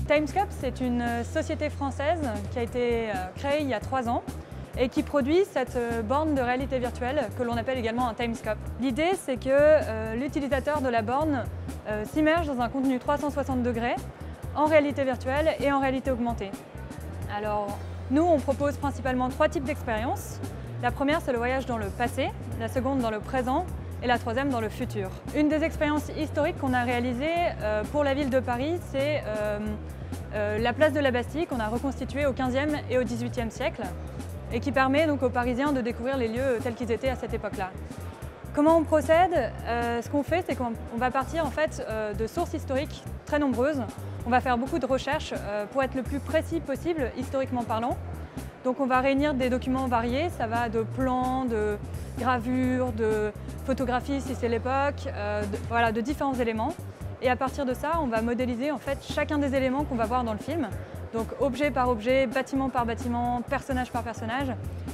Timescope, c'est une société française qui a été créée il y a 3 ans et qui produit cette borne de réalité virtuelle que l'on appelle également un Timescope. L'idée, c'est que l'utilisateur de la borne s'immerge dans un contenu 360 degrés en réalité virtuelle et en réalité augmentée. Alors, nous, on propose principalement 3 types d'expériences. La première, c'est le voyage dans le passé, la seconde dans le présent et la troisième dans le futur. Une des expériences historiques qu'on a réalisées pour la ville de Paris, c'est la place de la Bastille qu'on a reconstituée au XVe et au XVIIIe siècle et qui permet donc aux Parisiens de découvrir les lieux tels qu'ils étaient à cette époque-là. Comment on procède? Ce qu'on fait, c'est qu'on va partir en fait de sources historiques très nombreuses. On va faire beaucoup de recherches pour être le plus précis possible, historiquement parlant. Donc on va réunir des documents variés, ça va de plans, de gravures, de photographies si c'est l'époque, voilà, de différents éléments. Et à partir de ça, on va modéliser en fait chacun des éléments qu'on va voir dans le film. Donc objet par objet, bâtiment par bâtiment, personnage par personnage,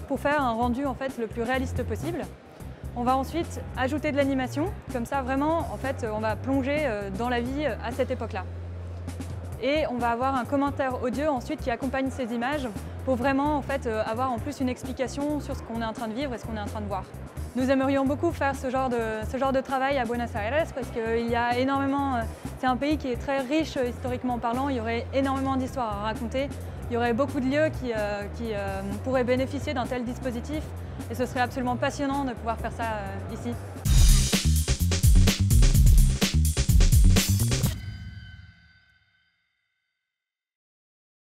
pour faire un rendu en fait le plus réaliste possible. On va ensuite ajouter de l'animation, comme ça vraiment en fait on va plonger dans la vie à cette époque-là. Et on va avoir un commentaire audio ensuite qui accompagne ces images pour vraiment en fait avoir en plus une explication sur ce qu'on est en train de vivre et ce qu'on est en train de voir. Nous aimerions beaucoup faire ce genre de travail à Buenos Aires parce qu'il y a énormément, c'est un pays qui est très riche historiquement parlant, il y aurait énormément d'histoires à raconter, il y aurait beaucoup de lieux qui pourraient bénéficier d'un tel dispositif et ce serait absolument passionnant de pouvoir faire ça ici.